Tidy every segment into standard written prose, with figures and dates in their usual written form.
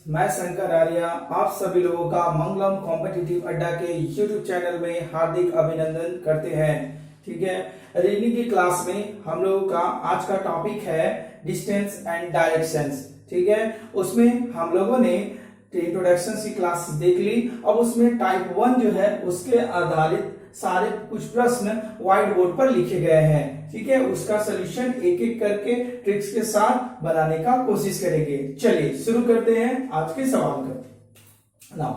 मैं शंकर आर्या आप सभी लोगों का मंगलम कॉम्पिटिटिव अड्डा के यूट्यूब चैनल में हार्दिक अभिनंदन करते हैं। ठीक है, रीडिंग की क्लास में हम लोगों का आज का टॉपिक है डिस्टेंस एंड डायरेक्शंस। ठीक है, उसमें हम लोगों ने इंट्रोडक्शन की क्लास देख ली। अब उसमें टाइप 1 जो है उसके आधारित सारे कुछ प्रश्न व्हाइट बोर्ड पर लिखे गए हैं। ठीक है, उसका सॉल्यूशन एक एक करके ट्रिक्स के साथ बनाने का कोशिश करेंगे। चलिए शुरू करते हैं आज के सवाल का। नाउ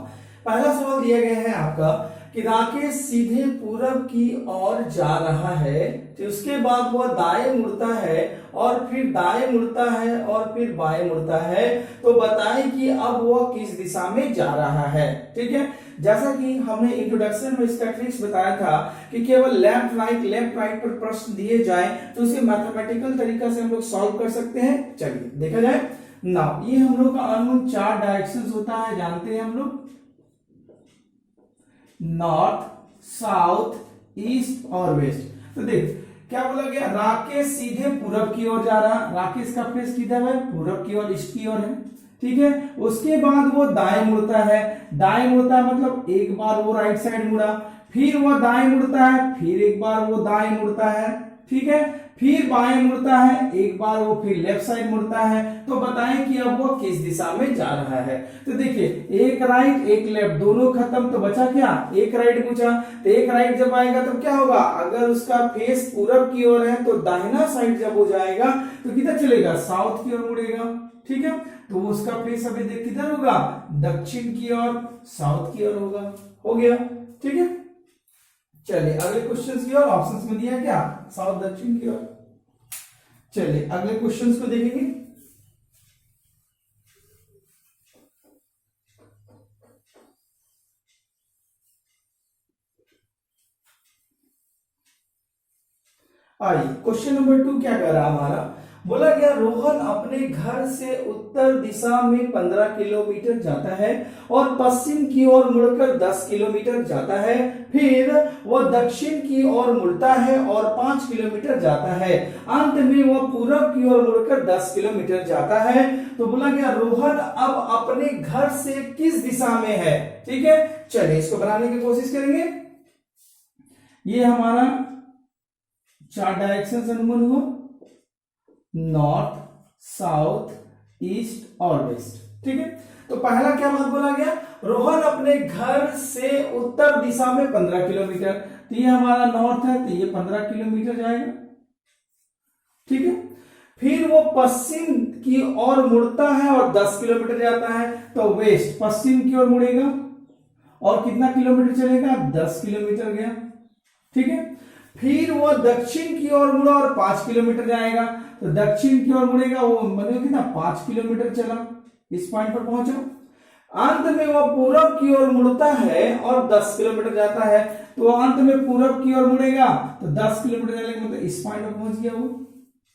पहला सवाल दिया गया है आपका कि राकेश सीधे पूरब की ओर जा रहा है, तो उसके बाद वह दाएं मुड़ता है और फिर दाएं मुड़ता है और फिर बाएं मुड़ता है, तो बताएं कि अब वह किस दिशा में जा रहा है। ठीक है, जैसा कि हमने इंट्रोडक्शन में इसका ट्रिक्स बताया था कि केवल लेफ्ट राइट पर प्रश्न दिए जाए तो उसे मैथमेटिकल तरीका से हम लोग सॉल्व कर सकते हैं। चलिए देखा जाए। नाउ ये हम लोग का अननोन 4 डायरेक्शंस होता है, जानते हैं हम लोग, नॉर्थ, साउथ, ईस्ट और वेस्ट। तो देख क्या बोला गया, राकेश सीधे पूरब की ओर जा रहा। राकेश का फेस किधर है? पूरब की ओर, ईस्ट की ओर है। ठीक है, उसके बाद वो दाएं मुड़ता है। दाएं मुड़ता है मतलब एक बार वो राइट साइड मुड़ा, फिर वो दाएं मुड़ता है, फिर एक बार वो दाएं मुड़ता है। ठीक है, फिर बाएं मुड़ता है, एक बार वो फिर लेफ्ट साइड मुड़ता है। तो बताएं कि अब वो किस दिशा में जा रहा है। तो देखिए एक राइट एक लेफ्ट दोनों खत्म, तो बचा क्या? एक राइट पूछा, तो एक राइट जब आएगा तो क्या होगा, अगर उसका फेस पूरब की ओर है तो दाहिना साइड जब हो जाएगा तो किधर चलेगा? साउथ की ओर मुड़ेगा। ठीक है, तो उसका फेस अभी देख किधर होगा? दक्षिण की ओर, साउथ की ओर होगा। हो गया। ठीक है, चलिए अगले क्वेश्चंस की ओर। ऑप्शंस में दिया क्या? साउथ दक्षिण की ओर। चलिए अगले क्वेश्चंस को देखेंगे। आइए क्वेश्चन नंबर 2 क्या कह रहा हमारा, बोला गया रोहन अपने घर से उत्तर दिशा में 15 किलोमीटर जाता है और पश्चिम की ओर मुड़कर 10 किलोमीटर जाता है, फिर वह दक्षिण की ओर मुड़ता है और 5 किलोमीटर जाता है, अंत में वह पूरब की ओर मुड़कर 10 किलोमीटर जाता है। तो बोला गया रोहन अब अपने घर से किस दिशा में है। ठीक है, चलिए इसको बनाने की कोशिश करेंगे। ये हमारा 4 डायरेक्शन अनुमान हुआ, नॉर्थ, साउथ, ईस्ट और वेस्ट। ठीक है, तो पहला क्या बात बोला गया, रोहन अपने घर से उत्तर दिशा में 15 किलोमीटर, तो ये हमारा नॉर्थ है तो ये 15 किलोमीटर जाएगा। ठीक है, फिर वो पश्चिम की ओर मुड़ता है और 10 किलोमीटर जाता है, तो वेस्ट पश्चिम की ओर मुड़ेगा और कितना किलोमीटर चलेगा? 10 किलोमीटर गया। ठीक है, फिर वो दक्षिण की ओर मुड़ा और 5 किलोमीटर जाएगा, तो दक्षिण की ओर मुड़ेगा, वो मतलब कितना? 5 किलोमीटर चला, इस पॉइंट पर पहुंचा। अंत में वो पूरब की ओर मुड़ता है और 10 किलोमीटर जाता है, तो अंत में पूरब की ओर मुड़ेगा तो 10 किलोमीटर जाएगा, मतलब इस पॉइंट पर पहुंच गया वो।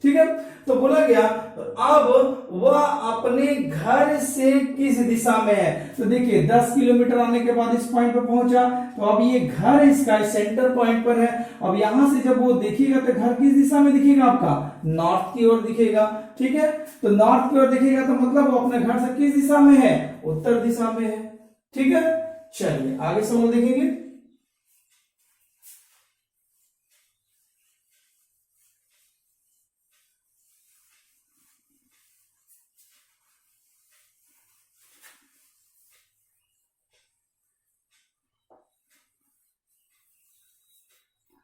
ठीक है, तो बोला गया अब वह अपने घर से किस दिशा में है। तो देखिए 10 किलोमीटर आने के बाद इस पॉइंट पर पहुंचा, तो अब ये घर इसका सेंटर पॉइंट पर है। अब यहां से जब वो दिखेगा तो घर किस दिशा में दिखेगा? आपका नॉर्थ की ओर दिखेगा। ठीक है, तो नॉर्थ की ओर दिखेगा तो मतलब वो अपने घर से किस दिशा में है? उत्तर दिशा में है। ठीक है, चलिए आगे सवाल देखेंगे।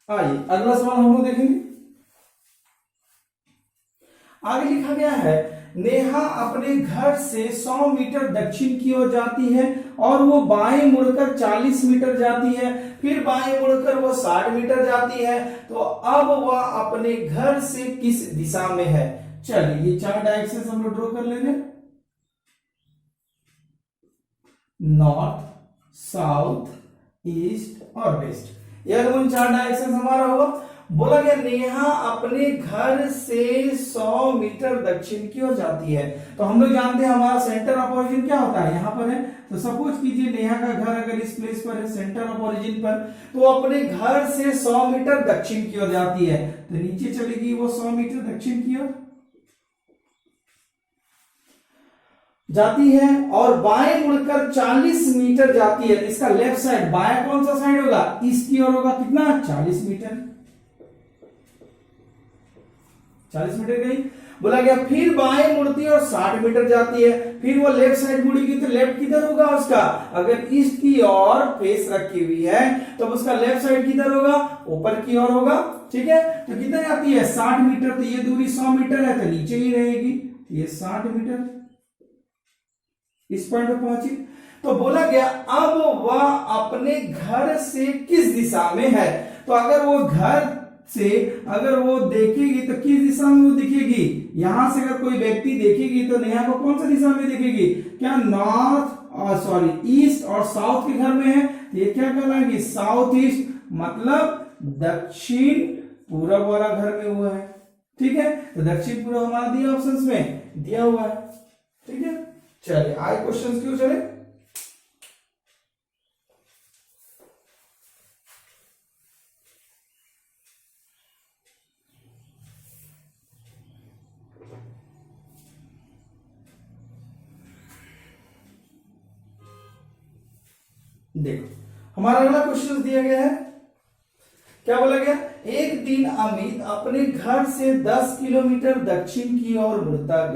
आइए अगला सवाल हम लोग देखेंगे। आगे लिखा गया है नेहा अपने घर से 100 मीटर दक्षिण की ओर जाती है और वो बाएं मुड़कर 40 मीटर जाती है, फिर बाएं मुड़कर वो 60 मीटर जाती है, तो अब वह अपने घर से किस दिशा में है। चलिए ये 4 डायरेक्शन हम लोग ड्रॉ कर लेंगे, नॉर्थ, साउथ, ईस्ट और वेस्ट। यह 4 डायरेक्शन हमारा होगा। बोला गया नेहा अपने घर से 100 मीटर दक्षिण की ओर जाती है, तो हम लोग जानते हैं हमारा सेंटर ऑफ ओरिजिन क्या होता है, यहाँ पर है। तो सपोज कीजिए नेहा का घर अगर इस प्लेस पर है, सेंटर ऑफ ओरिजिन पर, तो अपने घर से 100 मीटर दक्षिण की ओर जाती है, तो नीचे चलेगी वो 100 मीटर दक्षिण की ओर। जाती है और बाएं मुड़कर 40 मीटर जाती है, तो इसका लेफ्ट साइड, बाएं कौन सा साइड होगा, ईस्ट की ओर होगा, कितना 40 मीटर, 40 मीटर गई। बोला गया फिर बाएं मुड़ती है और 60 मीटर जाती है, फिर वो लेफ्ट साइड मुड़ेगी, तो लेफ्ट किधर होगा उसका, अगर ईस्ट की ओर फेस रखी हुई है तो उसका लेफ्ट साइड किधर होगा, ऊपर की ओर होगा, ठीक है। तो कितना जाती है 60 मीटर, तो ये दूरी 100 मीटर है, तो नीचे ही रहेगी, ये 60 मीटर इस पॉइंट पे पहुंची। तो बोला गया अब वह अपने घर से किस दिशा में है, तो अगर वो घर से अगर वो देखेगी तो किस दिशा में वो दिखेगी, यहां से अगर कोई व्यक्ति देखेगी तो नेहा को कौन सा दिशा में दिखेगी, क्या नॉर्थ और सॉरी ईस्ट और साउथ के घर में है, तो ये क्या कहलाएगी, साउथ ईस्ट, मतलब दक्षिण पूरब वाला घर में हुआ है, ठीक है। तो दक्षिण पूर्व हमारा दिया ऑप्शंस में दिया हुआ है, ठीक है। चलिए आगे क्वेश्चन क्यों चले, देखो हमारा अगला क्वेश्चन दिया गया है, क्या बोला गया, एक दिन अमित अपने घर से 10 किलोमीटर दक्षिण की ओर मुड़कर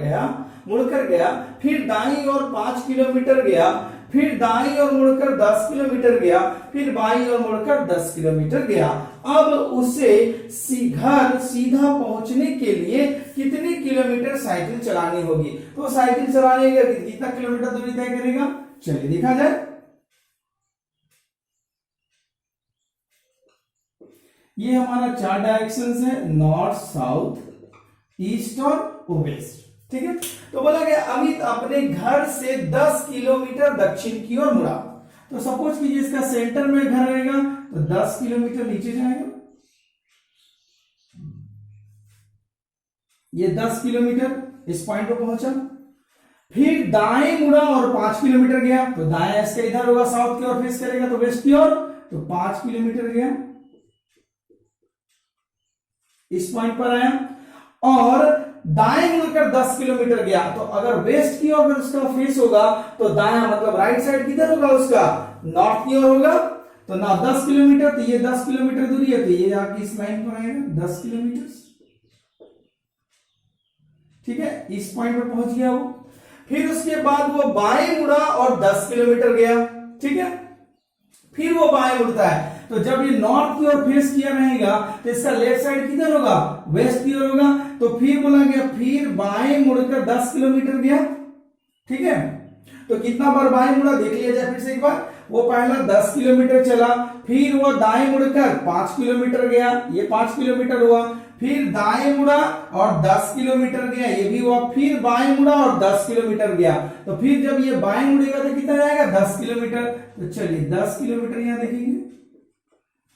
गया, फिर दाईं ओर 5 किलोमीटर गया, फिर दाईं ओर मुड़कर 10 किलोमीटर गया, फिर बाईं ओर मुड़कर 10 किलोमीटर गया। अब उसे घर सीधा पहुंचने के लिए कितने किलोमीटर साइकिल चलानी होगी, तो साइकिल चलाने का कितना किलोमीटर दूरी तय करेगा, चलिए देखा जाए। ये हमारा 4 डायरेक्शंस है, नॉर्थ साउथ ईस्ट और वेस्ट, ठीक है। तो बोला गया अमित अपने घर से 10 किलोमीटर दक्षिण की ओर मुड़ा, तो सपोज कीजिए इसका सेंटर में घर रहेगा तो 10 किलोमीटर नीचे जाएगा, ये 10 किलोमीटर इस पॉइंट पर पहुंचा, फिर दाएं मुड़ा और 5 किलोमीटर गया, तो दाएं इसके इधर होगा, साउथ की ओर फेस करेगा, तो वेस्ट की ओर, तो 5 किलोमीटर गया, इस पॉइंट पर आया, और दाएं मुड़कर 10 किलोमीटर गया, तो अगर वेस्ट की ओर उसका फेस होगा तो दाया मतलब राइट साइड किधर होगा उसका, नॉर्थ की ओर होगा, तो ना 10 किलोमीटर, तो ये 10 किलोमीटर दूरी है, तो ये आके इस लाइन पर आएगा 10 किलोमीटर, ठीक है, इस पॉइंट पर पहुंच गया वो। फिर उसके बाद वो बाएं मुड़ा और 10 किलोमीटर गया, ठीक है, फिर वो बाएं मुड़ता है, तो जब ये नॉर्थ की ओर फेस किया रहेगा तो इसका लेफ्ट साइड किधर होगा, वेस्ट की ओर होगा, तो फिर बोला गया फिर बाएं मुड़कर 10 किलोमीटर गया, ठीक है। तो कितना बार बाएं मुड़ा देख लिया जाए फिर से एक बार, वो पहला 10 किलोमीटर चला, फिर वो दाएं मुड़कर 5 किलोमीटर गया, ये 5 किलोमीटर हुआ, फिर दाएं मुड़ा और 10 किलोमीटर गया, ये भी हुआ, फिर बाएं मुड़ा और 10 किलोमीटर गया, तो फिर जब ये बाएं मुड़ेगा तो कितना जाएगा 10 किलोमीटर, तो चलिए 10 किलोमीटर यहां देखेंगे,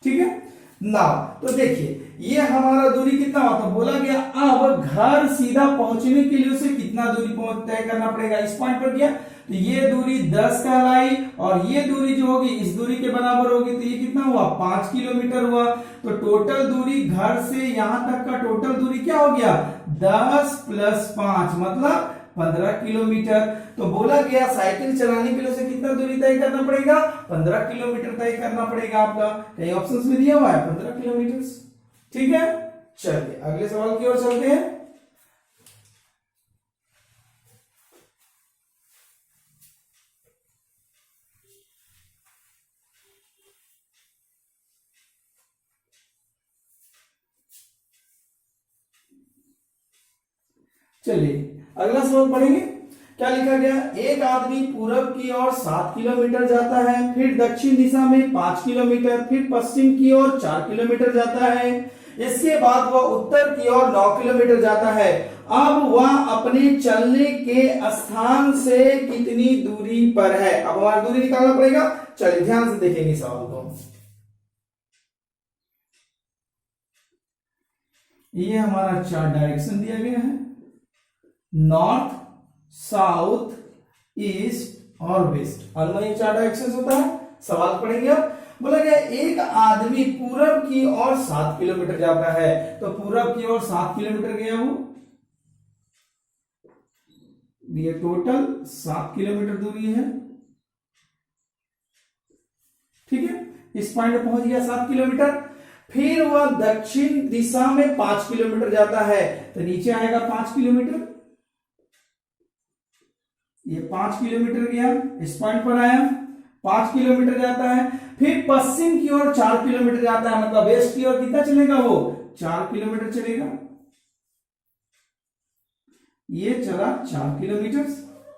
ठीक है ना। तो देखिए ये हमारा दूरी कितना हुआ, तो बोला गया अब घर सीधा पहुंचने के लिए उसे कितना दूरी तय करना पड़ेगा, इस पॉइंट पर गया, तो ये दूरी 10 कहलाई, और ये दूरी जो होगी इस दूरी के बराबर होगी, तो ये कितना हुआ 5 किलोमीटर हुआ, तो टोटल दूरी घर से यहां तक का टोटल दूरी क्या हो गया 10 + 5 मतलब 15 किलोमीटर। तो बोला गया साइकिल चलाने के लिए उसे कितना दूरी तय करना पड़ेगा, 15 किलोमीटर तय करना पड़ेगा, आपका कई ऑप्शंस में दिया हुआ है 15 किलोमीटर, ठीक है। चलिए अगले सवाल की ओर चलते हैं। चलिए अगला सवाल पढ़ेंगे, क्या लिखा गया, एक आदमी पूरब की ओर 7 किलोमीटर जाता है, फिर दक्षिण दिशा में 5 किलोमीटर, फिर पश्चिम की ओर 4 किलोमीटर जाता है, इसके बाद वह उत्तर की ओर 9 किलोमीटर जाता है। अब वह अपने चलने के स्थान से कितनी दूरी पर है, अब हमारी दूरी निकालना पड़ेगा, चलिए ध्यान से देखेंगे सवाल को। ये हमारा 4 डायरेक्शन दिया गया है, नॉर्थ साउथ ईस्ट और वेस्ट, अनुमान 4 डायरेक्शन होता है। सवाल पढ़ेंगे अब, बोला गया एक आदमी पूरब की ओर 7 किलोमीटर जाता है, तो पूरब की ओर 7 किलोमीटर गया वो, ये टोटल 7 किलोमीटर दूरी है। ठीक है, इस पॉइंट पे पहुंच गया 7 किलोमीटर। फिर वह दक्षिण दिशा में 5 किलोमीटर जाता है, तो नीचे आएगा 5 किलोमीटर। ये 5 किलोमीटर गया, इस पॉइंट पर आया, 5 किलोमीटर जाता है। फिर पश्चिम की ओर 4 किलोमीटर जाता है, मतलब वेस्ट की ओर कितना चलेगा वो, 4 किलोमीटर चलेगा। ये चला 4 किलोमीटर।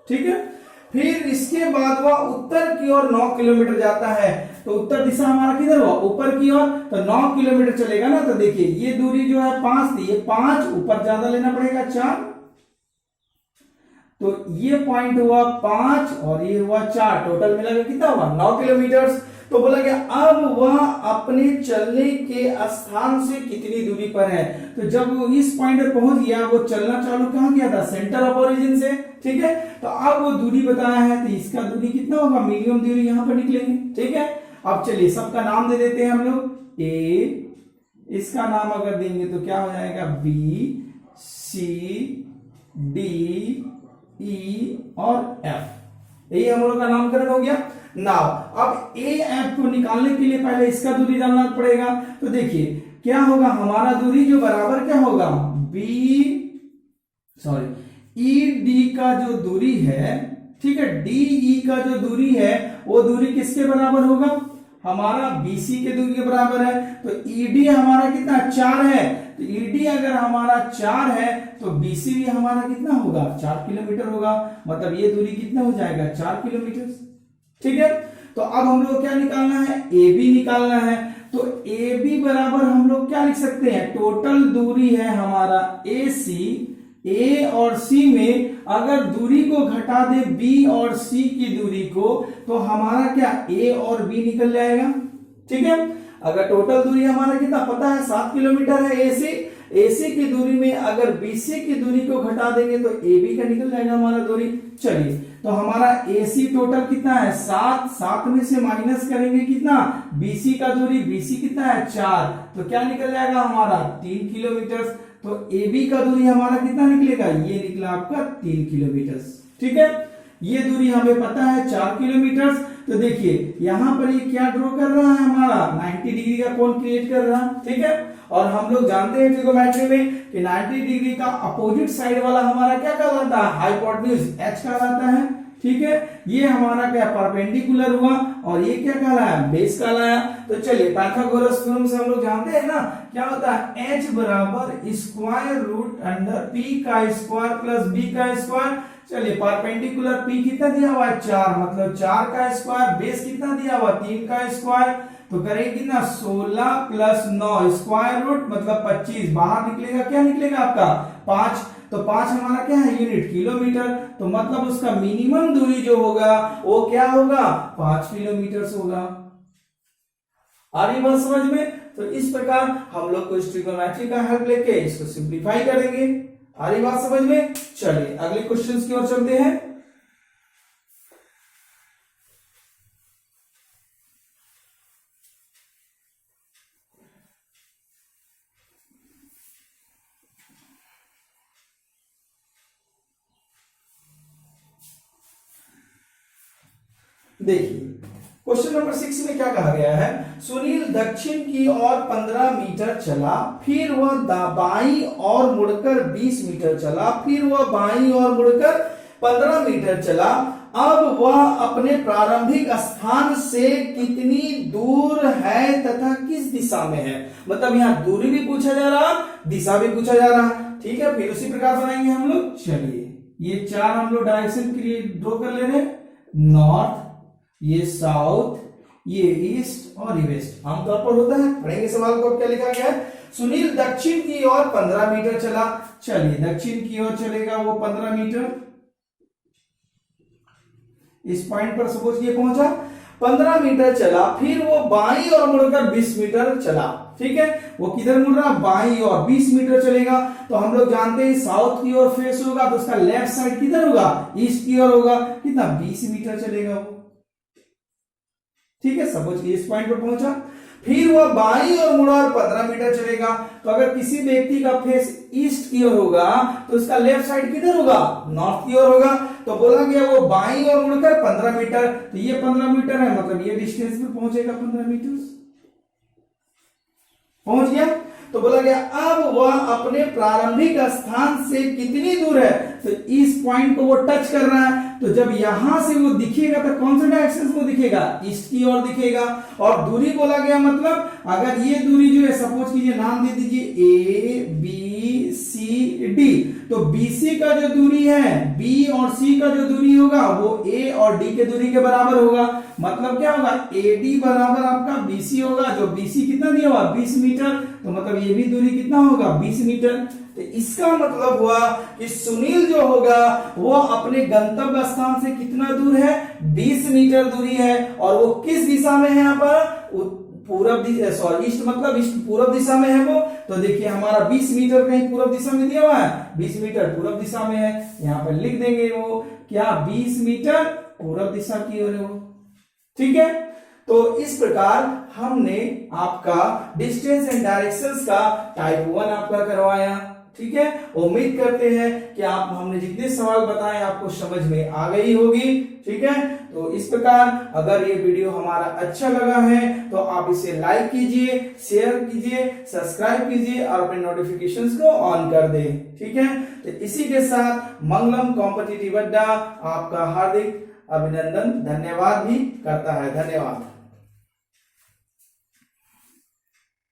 ठीक है, फिर इसके बाद वह उत्तर की ओर 9 किलोमीटर जाता है, तो उत्तर दिशा हमारा किधर हुआ, ऊपर की ओर, तो 9 किलोमीटर चलेगा ना। तो देखिए ये दूरी जो है 5 थी, ये 5 ऊपर ज्यादा लेना पड़ेगा 4, तो ये पॉइंट हुआ 5 और ये हुआ 4, टोटल मिलाकर कितना हुआ 9 किलोमीटर। तो बोला गया अब वह अपने चलने के स्थान से कितनी दूरी पर है। तो जब वो इस पॉइंट पर पहुंच गया, वो चलना चालू कहां किया था, सेंटर ऑफ ओरिजिन से। ठीक है, तो अब वो दूरी बताया है, तो इसका दूरी कितना होगा, मिनिमम दूरी यहां पर निकलेंगे। ठीक है, अब चलिए सबका नाम दे देते हैं हम लोग। ए, इसका नाम अगर देंगे तो क्या हो जाएगा, बी, सी, डी, ई और एफ। यही हम लोग का नामकरण हो गया। नाउ अब ए एफ को निकालने के लिए पहले इसका दूरी जानना पड़ेगा। तो देखिए क्या होगा, हमारा दूरी जो बराबर क्या होगा, ई डी का जो दूरी है, ठीक है, डी ई का जो दूरी है वो दूरी किसके बराबर होगा, हमारा बीसी के दूरी के बराबर है। तो ईडी हमारा कितना 4 है, तो ईडी अगर हमारा 4 है तो बीसी भी हमारा कितना होगा, 4 किलोमीटर होगा। मतलब ये दूरी कितना हो जाएगा, 4 किलोमीटर। ठीक है, तो अब हम लोग क्या निकालना है, ए बी निकालना है। तो ए बी बराबर हम लोग क्या लिख सकते हैं, टोटल दूरी है हमारा ए सी, ए और सी में अगर दूरी को घटा दे बी और सी की दूरी को, तो हमारा क्या ए और बी निकल जाएगा। ठीक है, अगर टोटल दूरी हमारा कितना पता है 7 किलोमीटर है एसी की दूरी में अगर बीसी की दूरी को घटा देंगे तो एबी का निकल जाएगा हमारा दूरी। चलिए, तो हमारा एसी टोटल कितना है 7 में से माइनस करेंगे कितना, बीसी का दूरी, बीसी कितना है 4, तो क्या निकल जाएगा हमारा 3 किलोमीटर। तो एबी का दूरी हमारा कितना निकलेगा, ये निकला आपका 3 किलोमीटर। ठीक है, ये दूरी हमें पता है 4 किलोमीटर। तो देखिए यहां पर ये क्या ड्रॉ कर रहा है, हमारा 90 डिग्री का कोण क्रिएट कर रहा है। ठीक है, और हम लोग जानते हैं ट्रिगोनोमेट्री में कि 90 डिग्री का अपोजिट साइड वाला हमारा क्या कहलाता है, हाइपोटेन्यूज एच कहलाता है। ठीक है, ये हमारा क्या परपेंडिकुलर हुआ और ये क्या कहलाया, बेस कहलाया। तो चलिए पाइथागोरस थ्योरम से हम लोग जानते हैं ना क्या होता है, एच बराबर स्क्वायर रूट अंडर पी का स्क्वायर प्लस बी का स्क्वायर। चलिए परपेंडिकुलर पी कितना दिया हुआ है 4, मतलब 4 का स्क्वायर, बेस कितना दिया हुआ 3 का स्क्वायर, तो करेंगे कितना 16 प्लस 9 स्क्वायर रूट मतलब 25, बाहर निकलेगा क्या निकलेगा आपका 5, तो 5 हमारा क्या है यूनिट किलोमीटर, तो मतलब उसका मिनिमम दूरी जो होगा वो क्या होगा 5 किलोमीटर होगा। आ रही बात समझ में। तो इस प्रकार हम लोग को ट्रिगोनोमेट्री का हेल्प लेके इसको सिंप्लीफाई करेंगे। आ रही बात समझ में। चलिए अगले क्वेश्चंस की ओर चलते हैं। देखिए क्वेश्चन नंबर 6 में क्या कहा गया है, सुनील दक्षिण की ओर 15 मीटर चला, फिर वह बाईं ओर मुड़कर 20 मीटर चला, फिर वह बाईं ओर मुड़कर 15 मीटर चला। अब वह अपने प्रारंभिक स्थान से कितनी दूर है तथा किस दिशा में है। मतलब यहाँ दूरी भी पूछा जा रहा, दिशा भी पूछा जा रहा। ठीक है, फिर उसी प्रकार बनाएंगे हम लोग। चलिए ये 4 हम लोग डायरेक्शन के लिए ड्रॉ कर ले रहे हैं, नॉर्थ, ये साउथ, ये ईस्ट और ये वेस्ट। आमतौर पर होता है, पढ़ेंगे सवाल को क्या लिखा गया है। सुनील दक्षिण की ओर 15 मीटर चला। चलिए दक्षिण की ओर चलेगा वो 15 मीटर, इस पॉइंट पर सपोज ये पहुंचा 15 मीटर चला, फिर वो बाईं ओर मुड़कर 20 मीटर चला। ठीक है, वो किधर मुड़ रहा, बाईं ओर 20 मीटर चलेगा। तो हम लोग जानते हैं साउथ की ओर फेस होगा, तो उसका लेफ्ट साइड किधर होगा, ईस्ट की ओर होगा। कितना 20 मीटर चलेगा वो। ठीक है, सपोज इस पॉइंट पर पहुंचा। फिर वह बाईं ओर मुड़ा और 15 मीटर चलेगा। तो अगर किसी व्यक्ति का फेस ईस्ट की ओर होगा तो उसका लेफ्ट साइड किधर होगा, नॉर्थ की ओर होगा। तो बोला गया वो बाईं ओर मुड़कर 15 मीटर, तो ये 15 मीटर है, मतलब ये डिस्टेंस पे पहुंचेगा 15 मीटर, पहुंच गया। तो बोला गया अब वह अपने प्रारंभिक स्थान से कितनी दूर है, तो इस पॉइंट को वो टच कर रहा है। तो जब यहां से वो दिखेगा तो कौन सा डायरेक्शन को दिखेगा, ईस्ट की ओर दिखेगा। और दूरी बोला गया मतलब अगर ये दूरी जो है सपोज कीजिए नाम दे दीजिए ए बी सी डी, तो बीसी का जो दूरी है, बी और सी का जो दूरी होगा वो ए और डी के दूरी के बराबर होगा। मतलब क्या होगा, एडी बराबर आपका बीसी होगा, जो बीसी कितना दिया हुआ 20 मीटर, तो मतलब ये भी दूरी कितना होगा 20 मीटर। तो इसका मतलब हुआ कि सुनील जो होगा वो अपने गंतव्य स्थान से कितना दूर है, 20 मीटर दूरी है। और वो किस दिशा में है, यहाँ पर पूरब दिशा, सॉरी ईस्ट मतलब ईस्ट पूरब दिशा में है वो। तो देखिए हमारा 20 मीटर कहीं पूरब दिशा में दिया हुआ है, 20 मीटर पूरब दिशा में है, यहाँ पर लिख देंगे वो क्या 20 मीटर पूरब दिशा की ओर है वो, ठीक है। तो इस प्रकार हमने आपका डिस्टेंस एंड डायरेक्शंस का टाइप 1 आपका करवाया, ठीक है। उम्मीद करते हैं कि आप हमने जितने सवाल बताए आपको समझ में आ गई होगी, ठीक है। तो इस प्रकार अगर ये वीडियो हमारा अच्छा लगा है तो आप इसे लाइक कीजिए, शेयर कीजिए, सब्सक्राइब कीजिए और अपने नोटिफिकेशंस को ऑन कर दें, ठीक है। तो इसी के साथ मंगलम कॉम्पिटिटिव अड्डा आपका हार्दिक अभिनंदन धन्यवाद भी करता है। धन्यवाद।